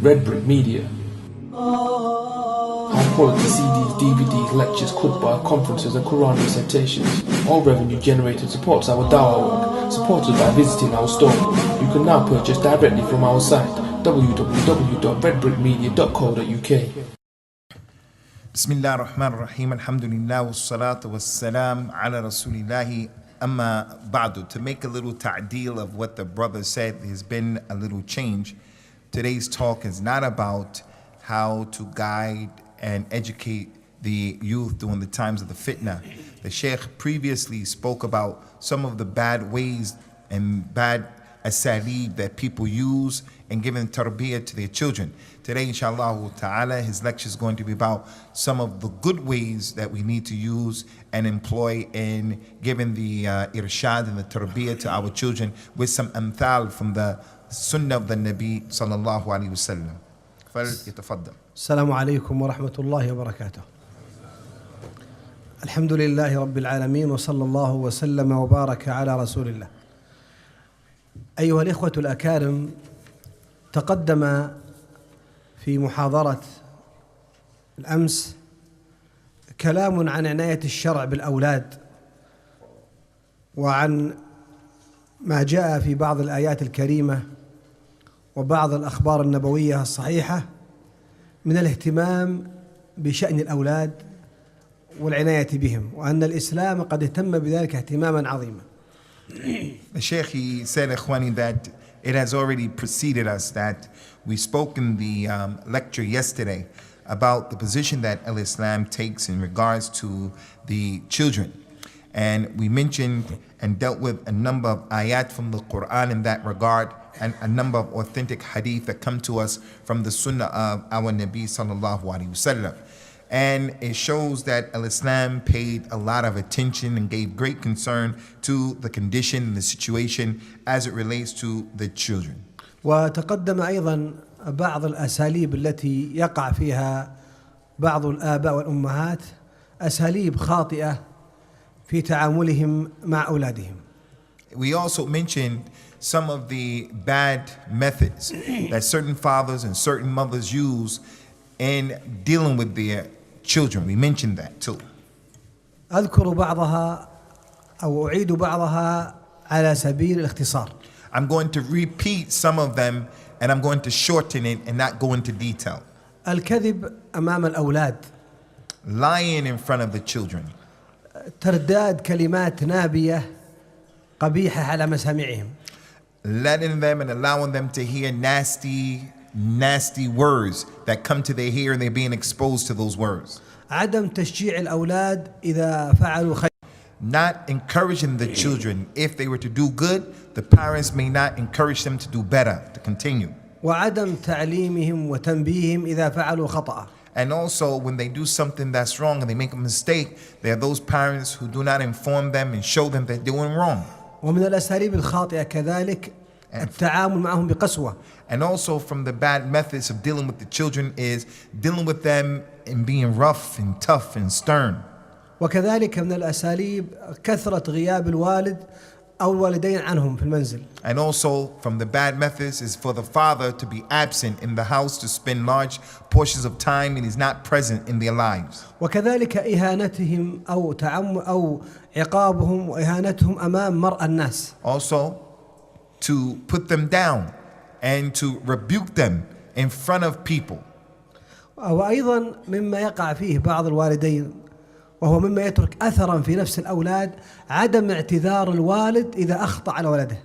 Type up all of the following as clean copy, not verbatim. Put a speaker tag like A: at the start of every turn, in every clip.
A: Red Brick Media. High quality CDs, DVDs, lectures, khutbah, conferences and Quran recitations. All revenue generated supports our dawah work, supported by visiting our store. You can now purchase directly from our site www.redbrickmedia.co.uk.
B: Bismillah ar-Rahman ar-Rahim, alhamdulillah, wassalatu wassalam ala rasulillahi, amma ba'du. To make a little ta'deel of what the brother said, there's been a little change. Today's talk is not about how to guide and educate the youth during the times of the fitna. The Sheikh previously spoke about some of the bad ways and bad asalib that people use in giving tarbiyah to their children. Today, inshallah ta'ala, his lecture is going to be about some of the good ways that we need to use and employ in giving the irshad and the tarbiyah to our children with some amthal from the sunnah of the Nabi sallallahu alayhi wa sallam. فليتفضل.
C: السلام عليكم ورحمة الله وبركاته. الحمد لله رب العالمين وصلى الله وسلم وبارك على رسول الله. أيها الإخوة الأكارم، تقدم في محاضرة الأمس كلام عن عناية الشرع بالأولاد وعن ما جاء في بعض الآيات الكريمة وبعض الأخبار النبوية الصحيحة من الاهتمام بشأن الأولاد والعناية بهم، وأن الإسلام قد اهتم بذلك اهتماما عظيما.
B: The Sheikh, he said, Ikhwani, that it has already preceded us, that we spoke in the lecture yesterday about the position that Islam takes in regards to the children. And we mentioned and dealt with a number of ayat from the Quran in that regard, and a number of authentic hadith that come to us from the sunnah of our Nabi sallallahu alaihi wasallam. And it shows that Islam paid a lot of attention and gave great concern to the condition and the situation as it relates to the children.
C: وتقدم أيضا بعض الأساليب التي يقع فيها بعض الآباء والأمهات، أساليب خاطئة في تعاملهم مع أولادهم.
B: We also mentioned some of the bad methods that certain fathers and certain mothers use in dealing with their children. We mentioned that too.
C: أذكر بعضها أو أعيد بعضها على سبيل الاختصار.
B: I'm going to repeat some of them and I'm going to shorten it and not go into detail.
C: الكذب أمام الأولاد.
B: Lying in front of the children.
C: ترداد كلمات نابية قبيحة على مسامعهم.
B: Letting them and allowing them to hear nasty words that come to their ear and they're being exposed to those words.
C: عدم تشجيع الأولاد إذا فعلوا خير.
B: Not encouraging the children. If they were to do good, the parents may not encourage them to do better, to continue.
C: وعدم تعليمهم وتنبيههم إذا فعلوا خطأ.
B: And also, when they do something that's wrong and they make a mistake, there are those parents who do not inform them and show them they're doing wrong.
C: ومن الأساليب الخاطئة كذلك التعامل معهم بقسوة.
B: And also from the bad methods of dealing with the children is dealing with them and being rough and tough and stern.
C: وكذلك من الأساليب كثرة غياب الوالد أو الوالدين عنهم في المنزل.
B: And also from the bad methods is for the father to be absent in the house, to spend large portions of time and he's not present in their lives.
C: وكذلك إهانتهم أو عقابهم وإهانتهم أمام مرأى الناس.
B: Also to put them down and to rebuke them in front of people.
C: وأيضا مما يقع فيه بعض الوالدين وهو مما يترك أثرا في نفس الأولاد عدم اعتذار الوالد إذا أخطأ على ولده.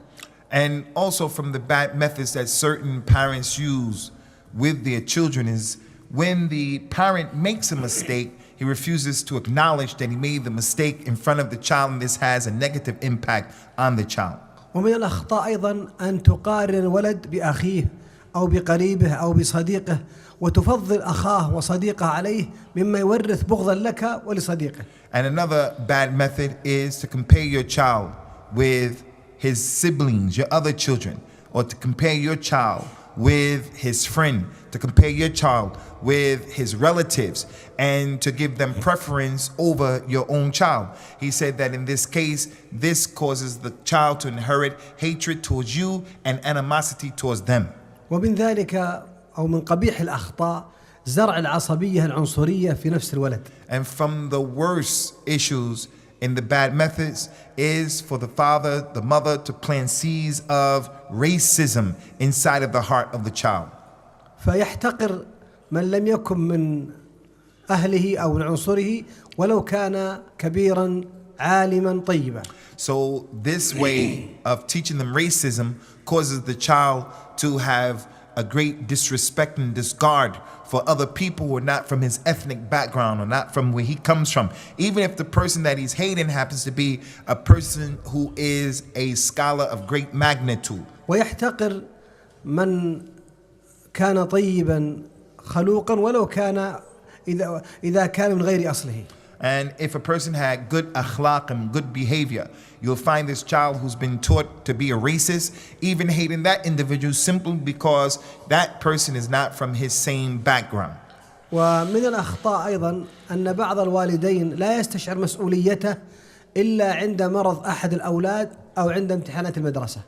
B: And also from the bad methods that certain parents use with their children is when the parent makes a mistake, he refuses to acknowledge that he made the mistake in front of the child, and this has a negative impact on the child.
C: ومن الأخطاء أيضا أن تقارن الولد بأخيه أو بقريبه أو بصديقه وتفضل أخاه وصديقه عليه مما يورث بغضا لك ولصديقه.
B: And another bad method is to compare your child with his siblings, your other children, or to compare your child with his friend, to compare your child with his relatives, and to give them preference over your own child. He said that in this case, this causes the child to inherit hatred towards you and animosity towards them.
C: ومن ذلك أو من قبيح الأخطاء زرع العصبية العنصرية في نفس الولد.
B: And from the worst issues in the bad methods is for the father, the mother to plant seeds of racism inside of the heart of the child.
C: فيحتقر من لم يكن من أهله أو من عنصره ولو كان كبيرا عالما طيبا.
B: So this way of teaching them racism causes the child to have a great disrespect and discard for other people who are not from his ethnic background or not from where he comes from. Even if the person that he's hating happens to be a person who is a scholar of great magnitude.
C: ويحتقر من كان طيبا خلوقا ولو كان إذا كان من غير أصله.
B: And if a person had good akhlaq and good behavior, you'll find this child who's been taught to be a racist, even hating that individual simply because that person is not from his same background.
C: ومن الأخطاء أيضا أن بعض الوالدين لا يستشعر مسؤوليته إلا عند مرض أحد الأولاد أو عند امتحانات المدرسة.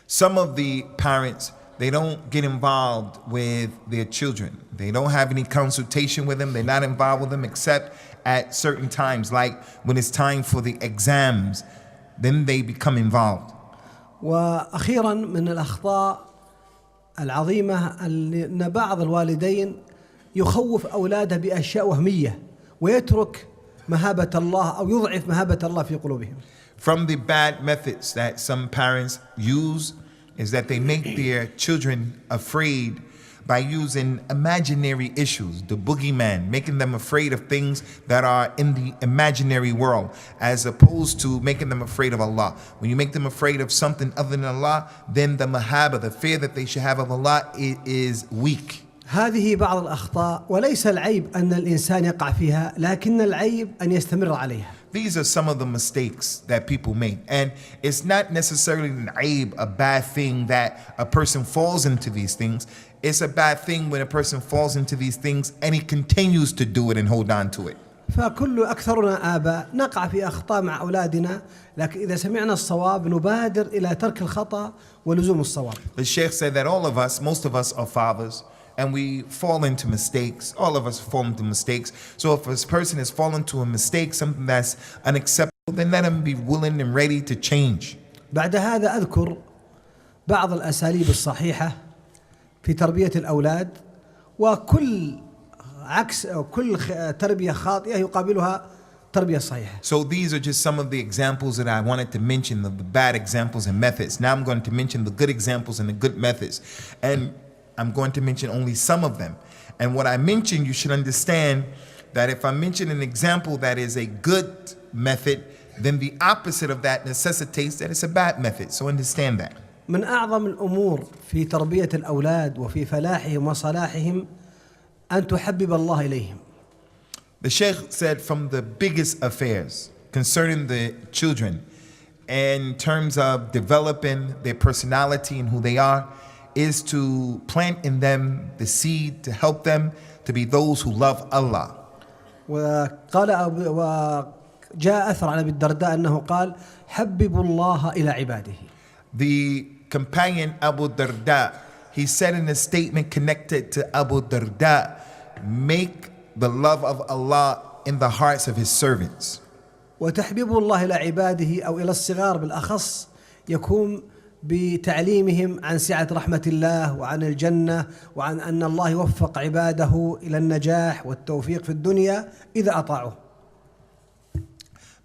B: Some of the parents, they don't get involved with their children. They don't have any consultation with them. They're not involved with them except at certain times, like when it's time for the exams, then they become involved.
C: وأخيرا من الأخطاء العظيمة أن بعض الوالدين يخوف أولاده بأشياء وهمية ويترك مهابة الله أو يضعف مهابة الله في قلوبهم.
B: From the bad methods that some parents use is that they make their children afraid by using imaginary issues, the boogeyman, making them afraid of things that are in the imaginary world, as opposed to making them afraid of Allah. When you make them afraid of something other than Allah, then the mahaba, the fear that they should have of Allah, is weak.
C: هذه بعض الأخطاء وليس العيب أن الإنسان يقع فيها لكن العيب أن يستمر عليها.
B: These are some of the mistakes that people make. And it's not necessarily an aib, a bad thing that a person falls into these things. It's a bad thing when a person falls into these things and he continues to do it and hold on to it.
C: فكل أكثرنا آباء نقع في أخطاء مع أولادنا لكن إذا سمعنا الصواب نبادر إلى ترك الخطأ ولزوم الصواب.
B: The Sheikh said that all of us, most of us are fathers, and we fall into mistakes. All of us fall into mistakes. So if a person has fallen into a mistake, something that's unacceptable, then let him be willing and ready to change.
C: بعد هذا أذكر بعض الأساليب الصحيحة في تربية الأولاد وكل عكس أو كل تربية خاطئة يقابلها تربية صحيحة.
B: So these are just some of the examples that I wanted to mention of the bad examples and methods. Now I'm going to mention the good examples and the good methods. And I'm going to mention only some of them. And what I mention, you should understand that if I mention an example that is a good method, then the opposite of that necessitates that it's a bad method. So understand that.
C: من أعظم الأمور في تربية الأولاد وفي فلاحهم وصلاحهم أن تحبب الله إليهم.
B: The Sheikh said from the biggest affairs concerning the children in terms of developing their personality and who they are is to plant in them the seed to help them to be those who love Allah.
C: وجاء أثر عن أبي الدرداء أنه قال حببوا الله إلى عباده.
B: The companion Abu Darda, he said in a statement connected to Abu Darda, make the love of Allah in the hearts of his servants.
C: وتحبيب الله إلى عباده أو إلى الصغار بالأخص يكون بتعليمهم عن سعة رحمة الله وعن الجنة وعن أن الله يوفق عباده إلى النجاح والتوفيق في الدنيا إذا أطاعوه.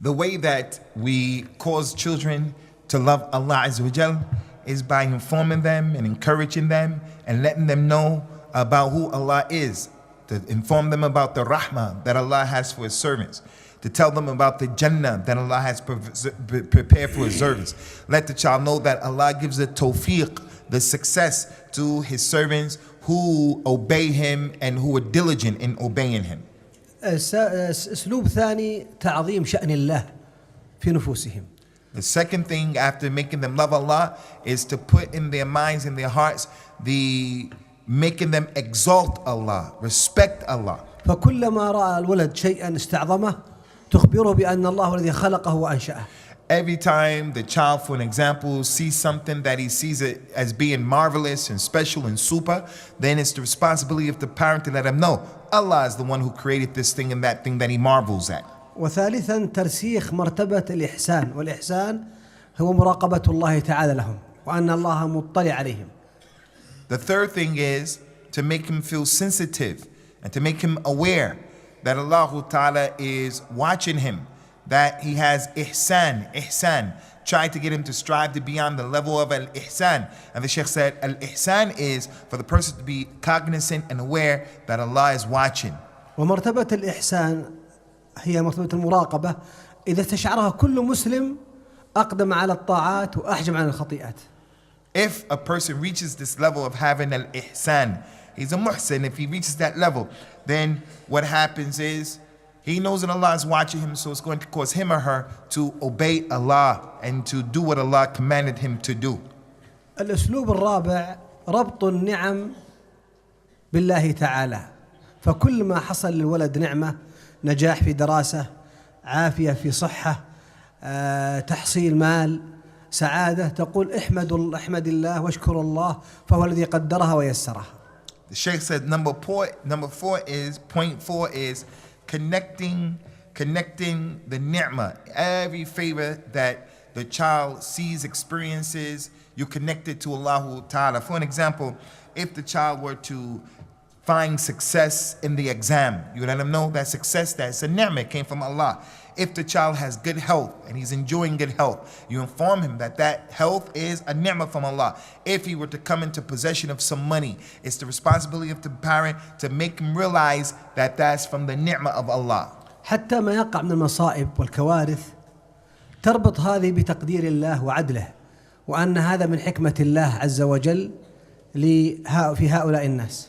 B: The way that we cause children to love Allah Azza wa Jal is by informing them and encouraging them and letting them know about who Allah is, to inform them about the rahmah that Allah has for his servants, to tell them about the Jannah that Allah has prepared for his servants. Let the child know that Allah gives the tawfiq, the success to his servants who obey him and who are diligent in obeying him.
C: أسلوب ثاني تعظيم شأن الله في نفوسهم.
B: The second thing after making them love Allah is to put in their minds and their hearts the making them exalt Allah, respect Allah.
C: فكلما رأى الولد شيئا استعظمه تخبره بأن الله الذي خلقه وأنشأه.
B: every time the child, for an example, sees something that he sees it as being marvelous and special and super, then it's the responsibility of the parent to let him know Allah is the one who created this thing and that thing that he marvels at.
C: وثالثا ترسيخ مرتبة الإحسان، والإحسان هو مراقبة الله تعالى لهم وأن الله مطلع عليهم.
B: The third thing is to make him feel sensitive and to make him aware that Allah Ta'ala is watching him, that he has ihsan. Try to get him to strive to be on the level of al-ihsan. And the Sheikh said, al-ihsan is for the person to be cognizant and aware that Allah is watching.
C: ومرتبة الإحسان هي مرتبة المراقبة إذا استشعرها كل مسلم أقدم على الطاعات وأحجم عن الخطيئات.
B: If a person reaches this level of having al-ihsan, he's a muhsin, if he reaches that level, then what happens is he knows that Allah is watching him, so it's going to cause him or her to obey Allah and to do what Allah commanded him to do.
C: الأسلوب الرابع ربط النعم بالله تعالى، فكل ما حصل للولد نعمة، نجاح في دراسة، عافية في صحة، تحصيل مال، سعادة، تقول احمد الله واشكر الله فهو الذي قدرها ويسرها.
B: The Sheikh said point four is connecting the ni'mah, every favor that the child sees, experiences, you connect it to Allah Ta'ala. For an example, if the child were to find success in the exam, you let him know that success, that's a ni'mah, came from Allah. If the child has good health and he's enjoying good health, you inform him that that health is a ni'mah from Allah. If he were to come into possession of some money, it's the responsibility of the parent to make him realize that that's from the ni'mah of Allah.
C: حتى ما يقع من المصائب والكوارث تربط هذه بتقدير الله وعدله وأن هذا من حكمة الله عز وجل في هؤلاء الناس.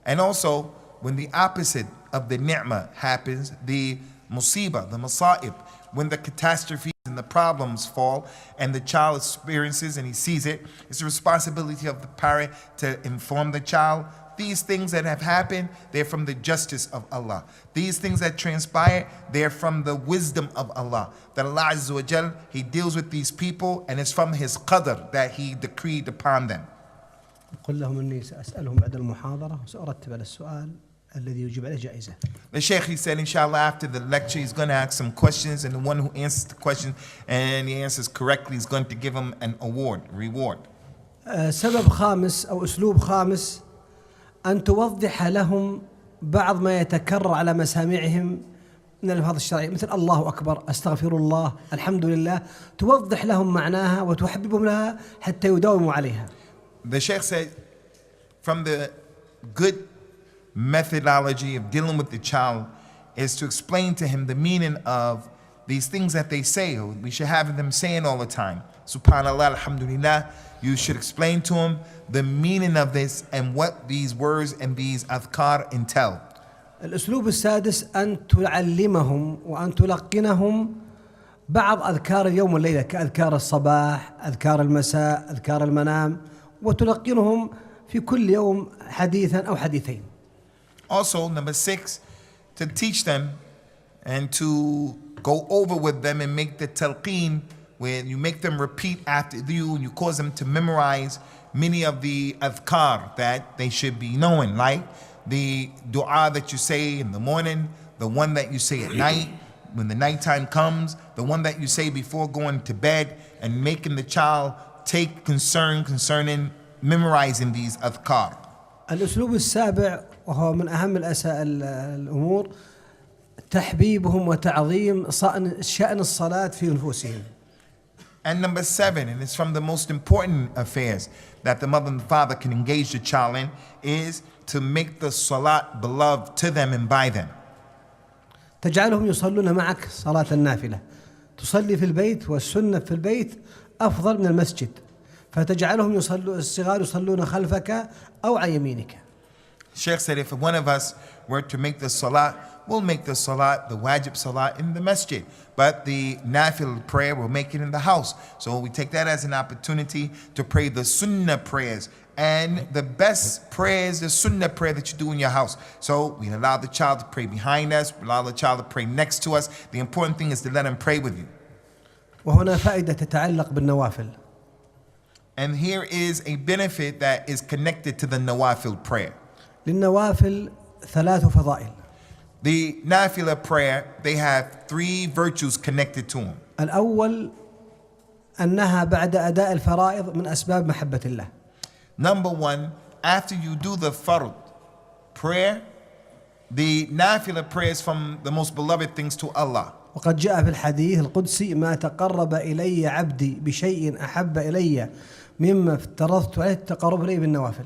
B: And also, when the opposite of the ni'mah happens, the musibah, the masa'ib, when the catastrophes and the problems fall and the child experiences and he sees it, it's the responsibility of the parent to inform the child, these things that have happened, they're from the justice of Allah. These things that transpire, they're from the wisdom of Allah. That Allah Azza wa Jal, He deals with these people and it's from His qadr that He decreed upon them.
C: قل لهم إني سأسألهم بعد المحاضرة وسأرتب على السؤال الذي يجيب عليه جائزة.
B: The Sheikh, he said, inshallah, after the lecture, he's going to ask some questions, and the one who answers the question and he answers correctly is going to give him an reward.
C: سبب خامس أو أسلوب خامس أن توضح لهم بعض ما يتكرر على مسامعهم من الألفاظ الشرعية مثل الله أكبر، أستغفر الله، الحمد لله، توضح لهم معناها وتحببهم لها حتى يداوموا عليها.
B: The Sheikh said, from the good methodology of dealing with the child is to explain to him the meaning of these things that they say, or we should have them saying all the time. Subhanallah, alhamdulillah. You should explain to him the meaning of this and what these words and these adhkar entail.
C: الأسلوب السادس أن تعلمهم وأن تلقنهم بعض أذكار اليوم والليلة كأذكار الصباح، أذكار المساء، أذكار المنام، وتلقنهم في كل يوم حديثا أو حديثين.
B: Also, number 6, to teach them and to go over with them and make the talqeen, when you make them repeat after you and you cause them to memorize many of the adhkar that they should be knowing, like the dua that you say in the morning, the one that you say at night, when the nighttime comes, the one that you say before going to bed, and making the child take concern concerning memorizing these adhkar.
C: الأسلوب السابع وهو من أهم الأمور تحبيبهم وتعظيم شأن الصلاة في نفوسهم.
B: And number 7, and it's from the most important affairs that the mother and the father can engage the child in, is to make the salat beloved to them and by them.
C: تجعلهم يصلون معك صلاة النافلة. تصلي في البيت والسنة في البيت أفضل من المسجد. فتجعلهم الصغار يصلون خلفك أو عن يمينك.
B: Sheikh said, if one of us were to make the salat, we'll make the salat, the wajib salat, in the masjid. But the nafil prayer, we'll make it in the house. So we take that as an opportunity to pray the sunnah prayers. And the best prayer is the sunnah prayer that you do in your house. So we allow the child to pray behind us, we allow the child to pray next to us. The important thing is to let him pray with you.
C: وهنا فائدة تتعلق بالنوافل.
B: And here is a benefit that is connected to the nawafil prayer.
C: للنوافل 3 فضائل.
B: The nafila prayer, they have 3 virtues connected to them.
C: الأول أنها بعد أداء الفرائض من أسباب محبة الله.
B: Number 1, after you do the fard prayer, the nafila prayer is from the most beloved things to Allah.
C: وقد جاء في الحديث القدسي ما تقرب إلي عبدي بشيء أحب إلي مما افترضت عليه التقرب إليه بالنوافل.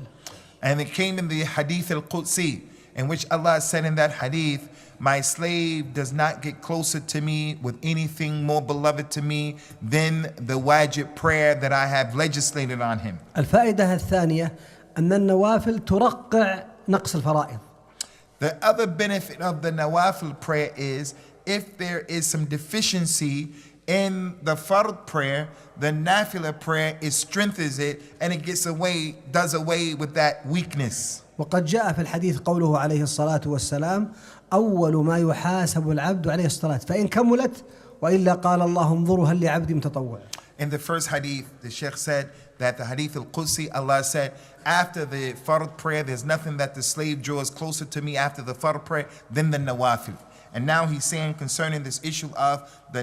B: And it came in the hadith al-Qudsi, in which Allah said in that hadith, my slave does not get closer to me with anything more beloved to me than the wajib prayer that I have legislated on him.
C: الفائدة الثانية أن النوافل ترقع نقص الفرائض.
B: The other benefit of the nawafil prayer is if there is some deficiency in the fard prayer, the nafila prayer, it strengthens it and it does away with that weakness.
C: وقد جاء في الحديث قوله عليه الصلاة والسلام أول ما يحاسب العبد عليه الصلاة فإن كملت وإلا قال الله انظروا هل لعبدي متطوع.
B: In the first hadith, the Sheikh said that the hadith al-Qudsi, Allah said, after the fard prayer, there's nothing that the slave draws closer to me after the fard prayer than the nawafil. And now he's saying concerning this issue of the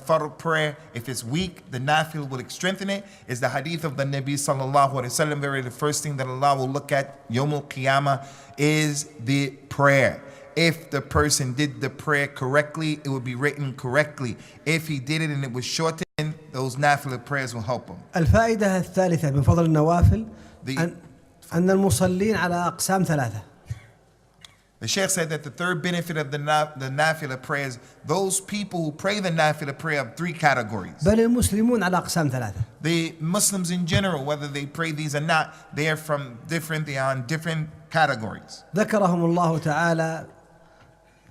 B: fard prayer, if it's weak, the nafil will strengthen it. Is the hadith of the Nabi sallallahu alaihi wasallam, where the first thing that Allah will look at Yawm al-Qiyamah is the prayer. If the person did the prayer correctly, it would be written correctly. If he did it and it was shortened, those nafil prayers will help him.
C: الفائدة الثالثة من فضل النوافل أن المصلين على أقسام 3.
B: The Sheikh said that the third benefit of the nafila prayers, those people who pray the nafila prayer of 3 categories.
C: بل المسلمون على أقسام 3.
B: The Muslims in general, whether they pray these or not, they are on different categories.
C: ذكرهم الله تعالى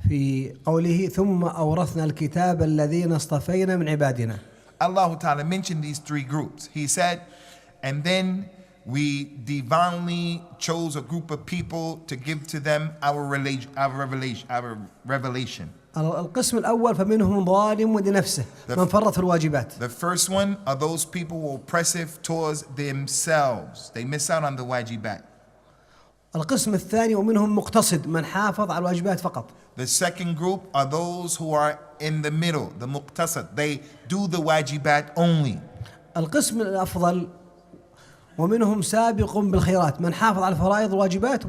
C: في قوله ثم أورثنا الكتاب الذين اصطفينا من عبادنا.
B: Allah Ta'ala mentioned these 3 groups. He said, and then we divinely chose a group of people to give to them our revelation.
C: القسم الأول فمنهم ظالم لنفسه من فرط في الواجبات.
B: The first one are those people who are oppressive towards themselves. They miss out on the wajibat.
C: القسم الثاني ومنهم مقتصد من حافظ على الواجبات فقط.
B: The second group are those who are in the middle, the muqtasad. They do the wajibat only.
C: القسم الأفضل ومنهم سابق بالخيرات من حافظ على الفرائض والواجبات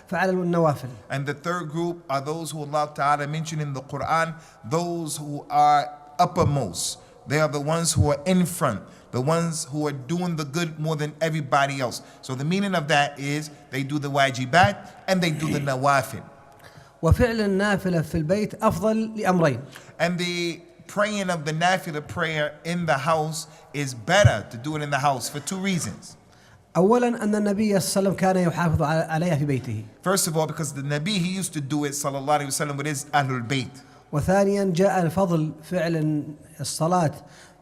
C: فعل النوافل.
B: And the third group are those who Allah Ta'ala mentioned in the Quran, those who are uppermost. They are the ones who are in front, the ones who are doing the good more than everybody else. So the meaning of that is they do the wajibat and they do the nawafil.
C: وفعل النافلة في البيت أفضل لأمرين.
B: And the praying of the nafila prayer in the house is better to do it in the house for 2 reasons.
C: أولا أن النبي صلى الله عليه وسلم كان يحافظ عليها في بيته.
B: First of all, because the Nabi, he used to do it sallallahu alaihi wasallam with his ahlul bayt.
C: وثانيا جاء الفضل فعل الصلاة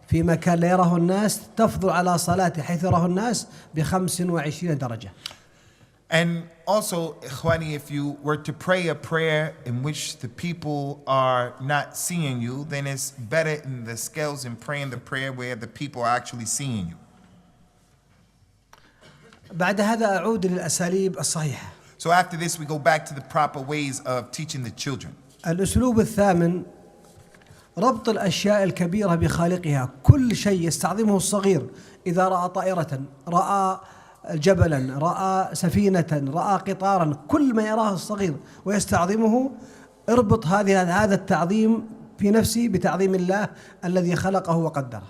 C: في مكان لا يراه الناس تفضل على صلاة حيث يراه الناس ب25 درجة.
B: And also, Ikhwani, if you were to pray a prayer in which the people are not seeing you, then it's better in the scales in praying the prayer where the people are actually seeing you.
C: بعد هذا أعود للأساليب الصحيحة.
B: So after this, we go back to the proper ways of teaching the children.
C: الأسلوب الثامن ربط الأشياء الكبيرة بخالقها. كل شيء يستعظمه الصغير إذا رأى طائرة، رأى جبلا، رأى سفينة، رأى قطارا، كل ما يراه الصغير ويستعظمه اربط هذا التعظيم في نفسه بتعظيم الله الذي خلقه وقدره.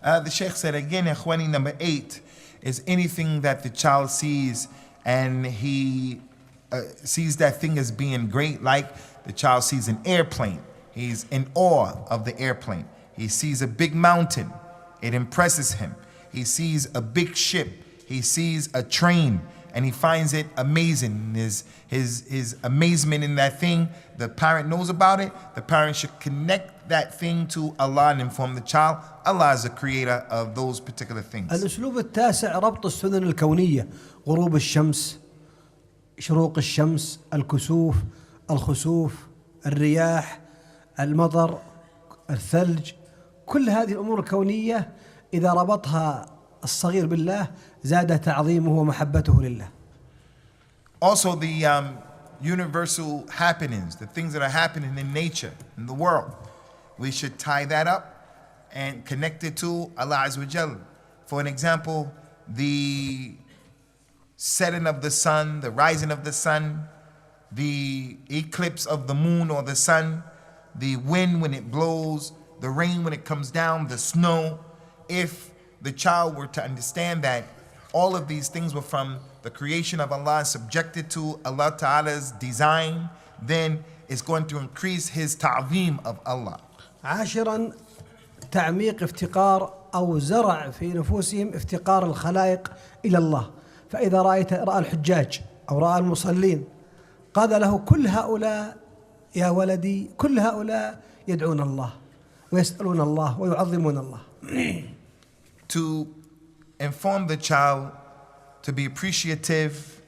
B: The Sheikh said again, Ikhwani, number 8 is anything that the child sees and he sees that thing as being great, like the child sees an airplane. He's in awe of the airplane. He sees a big mountain. It impresses him. He sees a big ship. He sees a train and he finds it amazing. His amazement in that thing, the parent knows about it. The parent should connect that thing to Allah and inform the child. Allah is the creator of those particular things.
C: الأسلوب التاسع ربط السنن الكونية، غروب الشمس، شروق الشمس، الكسوف، الخسوف، الرياح، المطر، الثلج، كل هذه الأمور الكونية إذا ربطها الصغير بالله زاد تعظيمه ومحبته لله.
B: Also the universal happenings, the things that are happening in nature, in the world, we should tie that up and connect it to Allah Azza wa Jal. For an example, the setting of the sun, the rising of the sun, the eclipse of the moon or the sun, the wind when it blows, the rain when it comes down, the snow. If the child were to understand that all of these things were from the creation of Allah, subjected to Allah Ta'ala's design, then it's going to increase his ta'zeem of Allah.
C: عاشرا تعميق افتقار أو زرع في نفوسهم افتقار الخلائق إلى الله. فإذا رأى الحجاج أو رأى المصلين قال له كل هؤلاء يا ولدي كل هؤلاء يدعون الله ويسألون الله ويعظمون الله.
B: To inform the child to be appreciative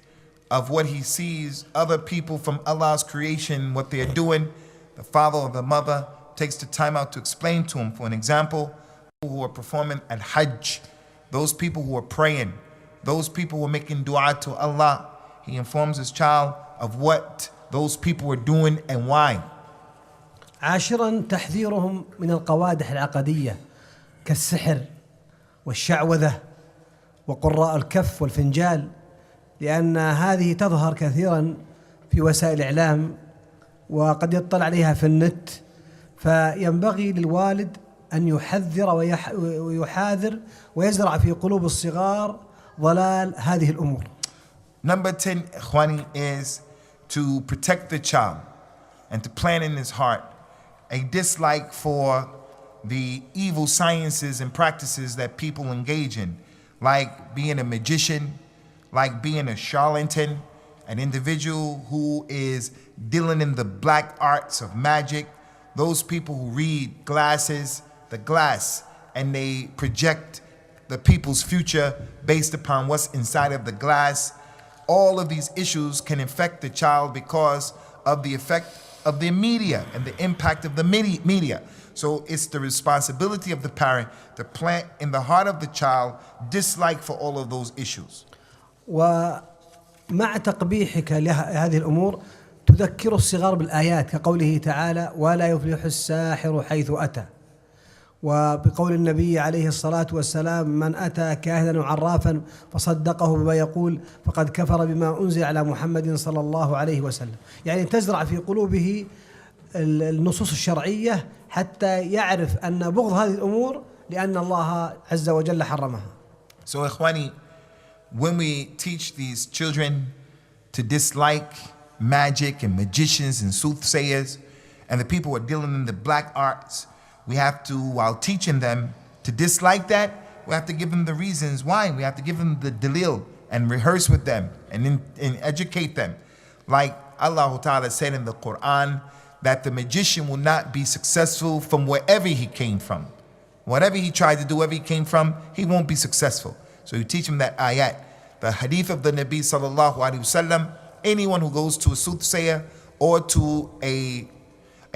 B: of what he sees other people from Allah's creation, what they are doing. The father or the mother takes the time out to explain to him. For an example, people who are performing at Hajj, those people who are praying, those people who are making dua to Allah, he informs his child of what those people are doing and why.
C: عاشرا تحذيرهم من القوادح العقدية كالسحر والشعوذة وقراء الكف والفنجال، لأن هذه تظهر كثيرا في وسائل الإعلام وقد يطلع عليها في النت، فينبغي للوالد أن يحذر ويحاذر ويزرع في قلوب الصغار ضلال هذه الأمور.
B: Number 10, Ikhwani, is to protect the child and to plant in his heart a dislike for the evil sciences and practices that people engage in, like being a magician, like being a charlatan, an individual who is dealing in the black arts of magic, those people who read the glass, and they project the people's future based upon what's inside of the glass. All of these issues can affect the child because of the effect of the media and the impact of the media. So it's the responsibility of the parent to plant in the heart of the child dislike for all of those issues.
C: ومع تقبيحك لهذه الأمور تذكر الصغار بالآيات كقوله تعالى ولا يفلح الساحر حيث أتى، وبقول النبي عليه الصلاة والسلام من أتى كاهنا عرافا فصدقه بما يقول فقد كفر بما أنزل على محمد صلى الله عليه وسلم. يعني تزرع في قلوبه النصوص الشرعية حتى يعرف أن بغض هذه الأمور لأن الله عز وجل حرمها.
B: So Ikhwani, when we teach these children to dislike magic and magicians and soothsayers and the people who are dealing in the black arts, we have to, while teaching them to dislike that, we have to give them the reasons why. We have to give them the dalil and rehearse with them and educate them. Like Allah Ta'ala said in the Quran that the magician will not be successful from wherever he came from. Whatever he tried to do, wherever he came from, he won't be successful. So you teach him that ayat. The hadith of the Nabi sallallahu alaihi wasallam, anyone who goes to a soothsayer or to a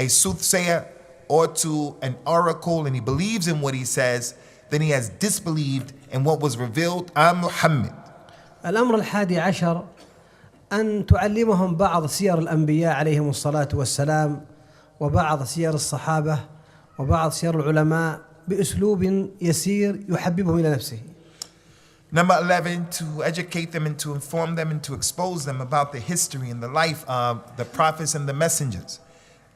B: soothsayer or to an oracle and he believes in what he says, then he has disbelieved in what was revealed on Muhammad.
C: الأمر الحادي عشر أن تعلمهم بعض سير الأنبياء عليهم الصلاة والسلام وبعض سير الصحابة وبعض سير العلماء بأسلوب يسير يحببهم إلى نفسه.
B: Number 11, to educate them and to inform them and to expose them about the history and the life of the prophets and the messengers,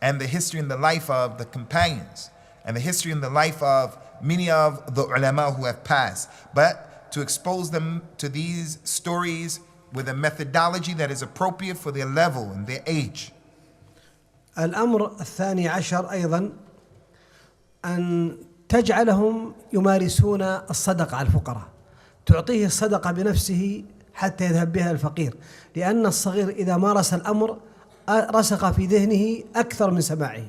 B: and the history and the life of the companions, and the history and the life of many of the ulama who have passed, but to expose them to these stories with a methodology that is appropriate for their level and their age.
C: الأمر الثاني عشر أيضا أن تجعلهم يمارسون الصدقة على الفقراء، تعطيه الصدقة بنفسه حتى يذهب بها الفقير، لأن الصغير إذا مارس الأمر رسخ في ذهنه أكثر من سماعه.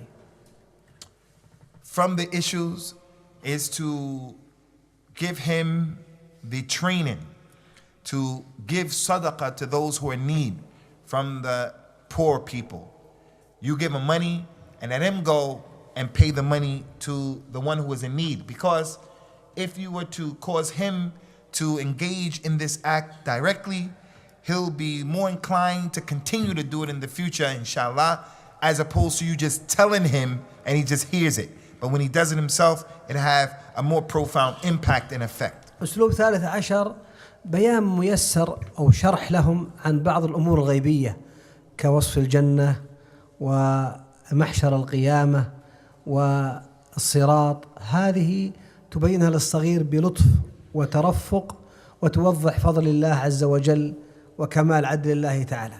B: From the issues is to give him the training to give sadaqah to those who are in need from the poor people. You give him money and let him go and pay the money to the one who is in need. Because if you were to cause him to engage in this act directly, he'll be more inclined to continue to do it in the future, inshallah, as opposed to you just telling him and he just hears it. But when he does it himself, it'll have a more profound impact and effect.
C: أسلوب 13 بيان ميسر أو شرح لهم عن بعض الأمور الغيبية كوصف الجنة ومحشر القيامة والصراط. هذه تبينها للصغير بلطف وترفق وتوضح فضل الله عز وجل وكمال عدل الله تعالى.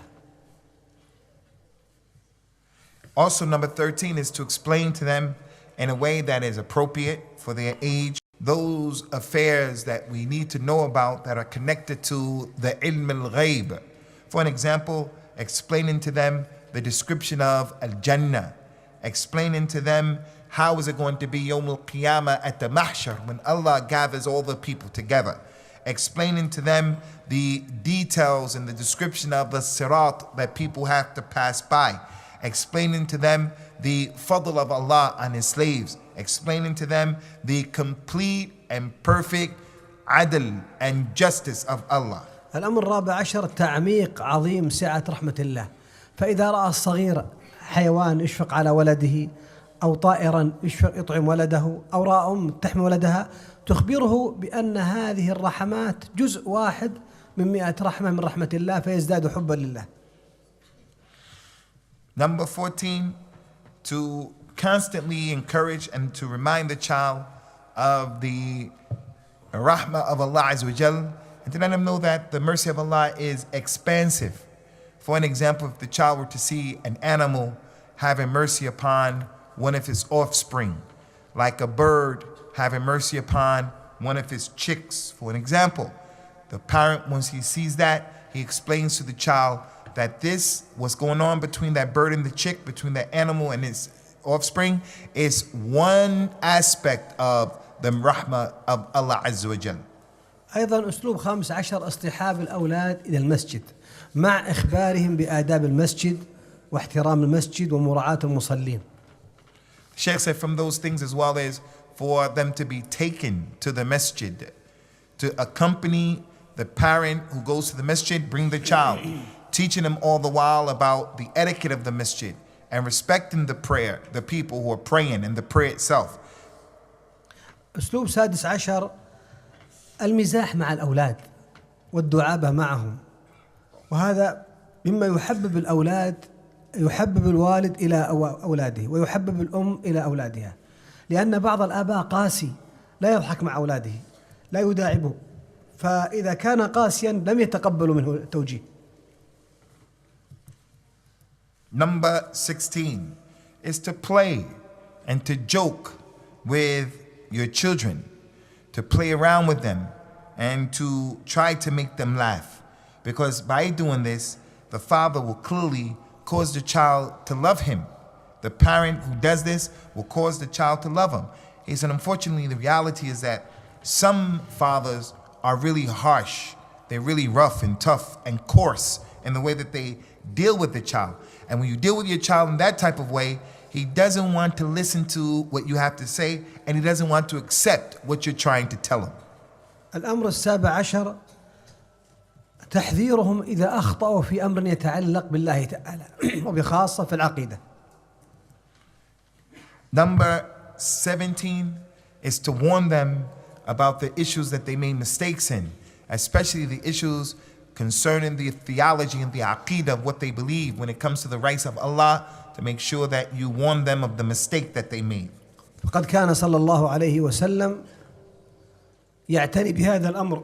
B: Also, number 13 is to explain to them in a way that is appropriate for their age those affairs that we need to know about that are connected to the ilm al-ghayb. For an example, explaining to them the description of al-Jannah, explaining to them how is it going to be Yawm al-Qiyamah at the Mahshar when Allah gathers all the people together, explaining to them the details and the description of the Sirat that people have to pass by, explaining to them the fadl of Allah on His slaves, explaining to them the complete and perfect adl and justice of Allah.
C: الأمر الرابع عشر تعميق عظيم سعة رحمة الله. فإذا رأى الصغير حيوان يشفق على ولده أو طائرا يشفق يطعم ولده أو رأى أم تحمي ولدها تخبره بأن هذه الرحمات جزء واحد من 100 رحمة من رحمة الله فيزداد حبا لله.
B: Number 14, to constantly encourage and to remind the child of the rahmah of Allah Azza wa Jal, and to let him know that the mercy of Allah is expansive. For an example, if the child were to see an animal having mercy upon one of his offspring, like a bird having mercy upon one of his chicks, for an example, the parent, once he sees that, he explains to the child that this, what's going on between that bird and the chick, between that animal and his offspring, is one aspect of the rahmah of Allah Azza wa Jal.
C: أيضا أسلوب 15 اصطحاب الأولاد إلى المسجد مع إخبارهم بآداب المسجد واحترام المسجد ومراعاة المصلين.
B: Sheikh said from those things as well is for them to be taken to the masjid, to accompany the parent who goes to the masjid, bring the child, teaching them all the while about the etiquette of the masjid and respecting the prayer, the people who are praying and the prayer itself.
C: أسلوب 16 المزاح مع الأولاد والدعابة معهم، وهذا مما يحبب الأولاد، يحبب الوالد إلى أولاده ويحبب الأم إلى أولادها، لأن بعض الآباء قاسي لا يضحك مع أولاده لا يداعبه، فإذا كان قاسيا لم يتقبلوا منه التوجيه.
B: Number 16 is to play and to joke with your children, to play around with them and to try to make them laugh. Because by doing this, the father will clearly cause the child to love him. The parent who does this will cause the child to love him. He said, unfortunately, the reality is that some fathers are really harsh. They're really rough and tough and coarse in the way that they deal with the child. And when you deal with your child in that type of way, he doesn't want to listen to what you have to say, and he doesn't want to accept what you're trying to tell him.
C: الأمر 17 تحذيرهم إذا أخطأوا في أمر يتعلق بالله تعالى وبخاصة في العقيدة.
B: Number 17 is to warn them about the issues that they made mistakes in, especially the issues concerning the theology and the aqeedah of what they believe when it comes to the rights of Allah, to make sure that you warn them of the mistake that they made.
C: فقد كان صلى الله عليه وسلم يعتني بهذا الأمر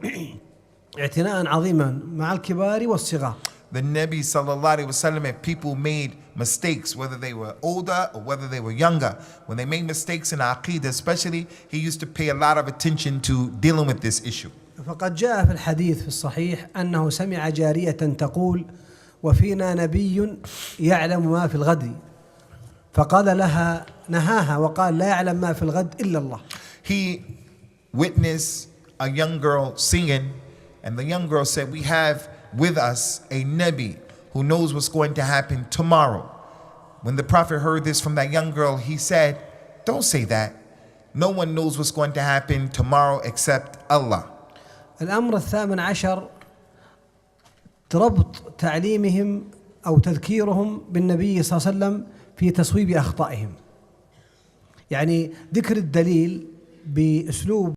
C: اعتناء عظيما مع الكبار والصغار.
B: The Nabi sallallahu alaihi wasallam, if people made mistakes, whether they were older or whether they were younger, when they made mistakes in aqeedah especially, he used to pay a lot of attention to dealing with this issue.
C: فقد جاء في الحديث في الصحيح أنه سمع جارية تقول وفينا نبي يعلم ما في الغد، فقال لها نهاها وقال لا يعلم ما في الغد إلا الله.
B: He witnessed a young girl singing, and the young girl said, we have with us a Nabi who knows what's going to happen tomorrow. When the Prophet heard this from that young girl, he said, Don't say that. No one knows what's going to happen tomorrow except Allah.
C: الأمر الثامن عشر ربط تعليمهم أو تذكيرهم بالنبي صلى الله عليه وسلم في تصويب أخطائهم. يعني ذكر الدليل بأسلوب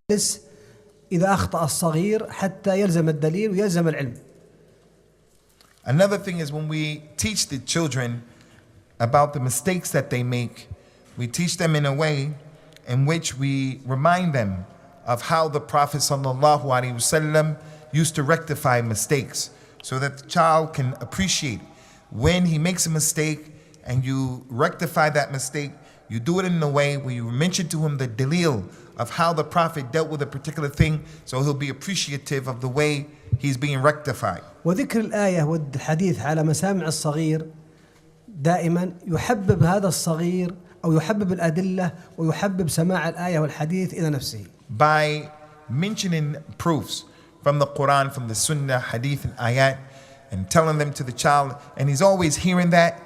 C: إذا أخطأ الصغير حتى يلزم الدليل ويلزم العلم.
B: Another thing is when we teach the children about the mistakes that they make, we teach them in a way in which we remind them of how the Prophet ﷺ used to rectify mistakes so that the child can appreciate when he makes a mistake and you rectify that mistake, you do it in a way where you mention to him the dalil of how the Prophet dealt with a particular thing, so he'll be appreciative of the way he's being rectified.
C: وذكر الآية والحديث على مسامع الصغير دائما يحبب هذا الصغير أو يحبب الأدلة ويحبب سماع الآية والحديث إلى نفسه.
B: By mentioning proofs from the Quran, from the Sunnah, Hadith and Ayat, and telling them to the child, and he's always hearing that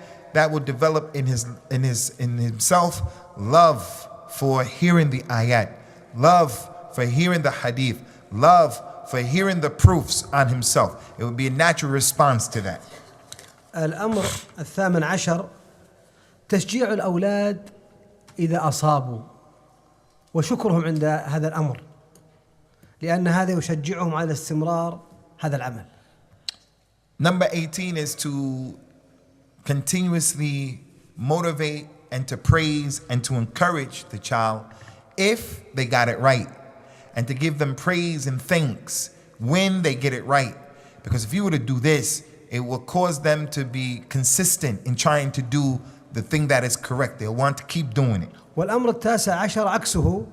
B: will develop in himself love for hearing the Ayat, love for hearing the Hadith, love for hearing the proofs on himself. It would be a natural response to that.
C: الأمر الثامن عشر تشجيع الأولاد إذا أصابوا وشكرهم عند هذا الأمر لأن هذا يشجعهم على استمرار هذا العمل.
B: Number 18 is to continuously motivate and to praise and to encourage the child if they got it right, and to give them praise and thanks when they get it right. Because if you were to do this, it will cause them to be consistent in trying to do the thing that is correct. They'll want to keep doing it.
C: والأمر التاسع عشر عكسه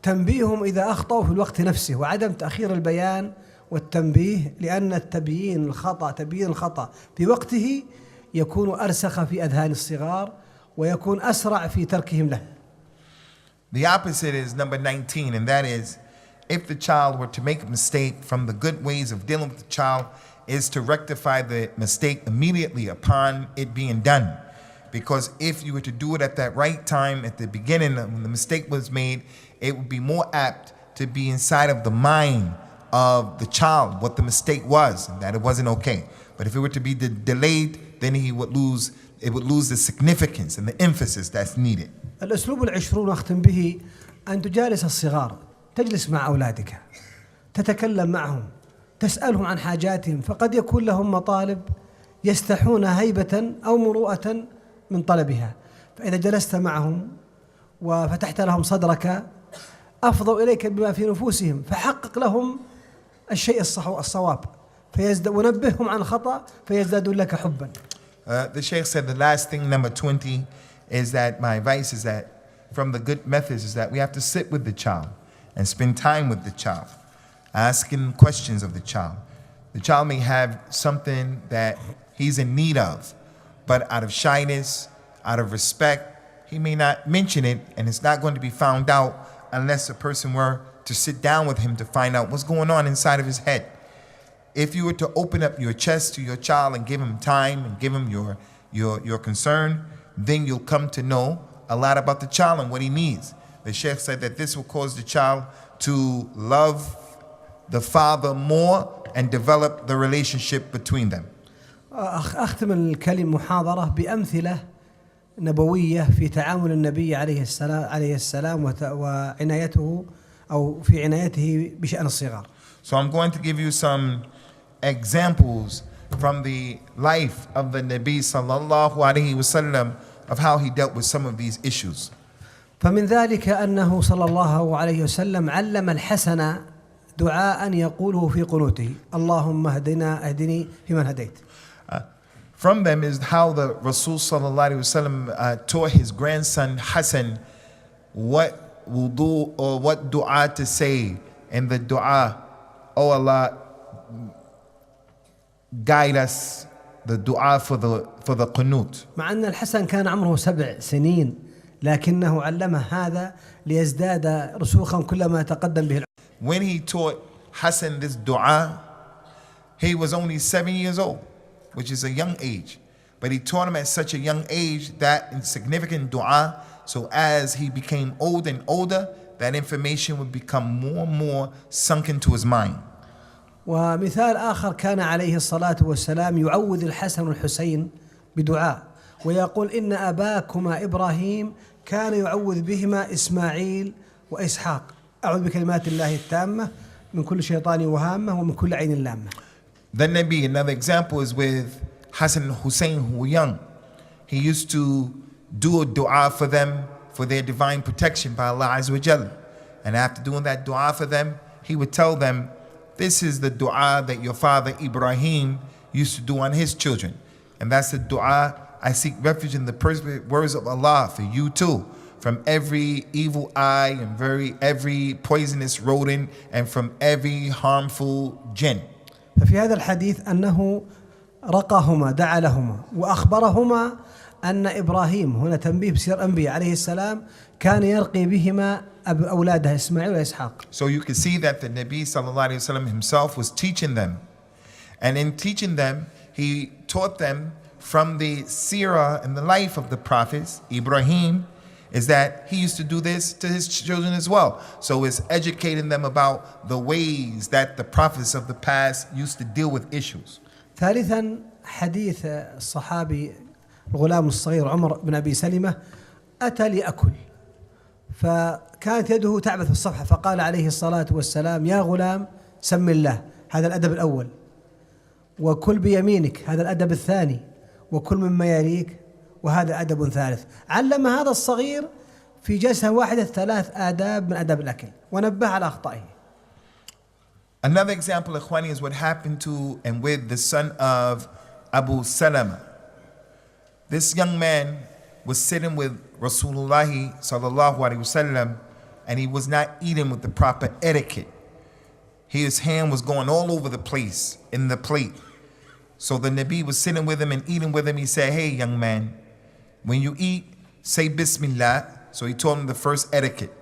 C: تنبيههم إذا أخطأوا في الوقت نفسه وعدم تأخير البيان والتنبيه لأن تبيين الخطأ في وقته يكون أرسخ في أذهان الصغار ويكون أسرع في تركهم له.
B: The opposite is number 19, and that is if the child were to make a mistake, from the good ways of dealing with the child is to rectify the mistake immediately upon it being done. Because if you were to do it at that right time, at the beginning when the mistake was made, it would be more apt to be inside of the mind of the child what the mistake was and that it wasn't okay. But if it were to be delayed, then it would lose the significance and the emphasis that's needed.
C: الأسلوب العشرون أختم به أن تجالس الصغار، تجلس مع أولادك، تتكلم معهم، تسألهم عن حاجاتهم، فقد يكون لهم مطالب يستحون هيبة أو مروءة من طلبها، فإذا جلست معهم وفتحت لهم صدرك أفضوا إليك بما في نفوسهم، فحقق لهم الشيء الصواب، ونبههم عن الخطأ فيزدادون لك حبا.
B: The Sheikh said the last thing, number 20, is that my advice is that from the good methods is that we have to sit with the child and spend time with the child, asking questions of the child. The child may have something that he's in need of, but out of shyness, out of respect, he may not mention it, and it's not going to be found out unless a person were to sit down with him to find out what's going on inside of his head. If you were to open up your chest to your child and give him time and give him your concern, then you'll come to know a lot about the child and what he needs. The Sheikh said that this will cause the child to love the father more and develop the relationship between them.
C: أختم الكلمة محاضرة بأمثلة نبوية في تعامل النبي عليه السلام وعنايته أو في عنايته بشأن الصغار.
B: So I'm going to give you some examples from the life of the Nabi sallallahu alaihi wasallam of how he dealt with some of these issues.
C: فمن ذلك أنه صلى الله عليه وسلم علم الحسن دعاء يقوله في قنوته اللهم اهدني فيمن هديت.
B: From them is how the Rasul sallallahu alaihi wasallam taught his grandson Hassan what wudu or what dua to say in the dua. Oh Allah, guide us, the dua for the qunut.
C: مع أن الحسن كان عمره 7 سنين لكنه علمه هذا ليزداد رسوخا كلما تقدم به.
B: When he taught Hassan this dua, he was only 7 years old, which is a young age. But he taught him at such a young age that insignificant dua So as he became older and older, that information would become more and more sunk into his mind.
C: ومثال آخر كان عليه الصلاة والسلام يعوذ الحسن والحسين بدعاء ويقول إن أباكما إبراهيم كان يعوذ بهما إسماعيل وإسحاق أعوذ بكلمات الله التامة من كل شيطان وهامة ومن كل عين لامة.
B: Then there be another example is with Hassan and Hussein, who were young. He used to do a dua for them for their divine protection by Allah Azza wa Jalla. And after doing that dua for them, he would tell them, this is the dua that your father Ibrahim used to do on his children. And that's the dua, I seek refuge in the perfect words of Allah for you too, from every evil eye and every poisonous rodent and from every harmful jinn.
C: ففي هذا الحديث أنه رقاهما دعا لهما وأخبرهما أن إبراهيم هنا تنبيه بسير الأنبياء عليه السلام كان يرقي بهما أولاده إسماعيل وإسحاق.
B: So you can see that the Nabi sallallahu alaihi wasallam himself was teaching them, and in teaching them he taught them from the Sirah and the life of the prophets Ibrahim, is that he used to do this to his children as well. So it's educating them about the ways that the prophets of the past used to deal with issues.
C: ثالثا حديث الصحابي الغلام الصغير عمر بن أبي سلمة أتى لأكل فكانت يده تعبث في الصفحة فقال عليه الصلاة والسلام يا غلام سم الله، هذا الأدب الأول، وكل بيمينك، هذا الأدب الثاني، وكل مما يليك، وهذا أدب ثالث. علم هذا الصغير في جلسة واحدة 3 آداب من آداب الأكل ونبه على أخطائه.
B: Another example, Ikhwani, is what happened to and with the son of Abu Salama. This young man was sitting with Rasulullah sallallahu alaihi wasallam, and he was not eating with the proper etiquette. His hand was going all over the place in the plate. So the Nabi was sitting with him and eating with him. He said, hey, young man, when you eat, say Bismillah. So he taught him the first etiquette.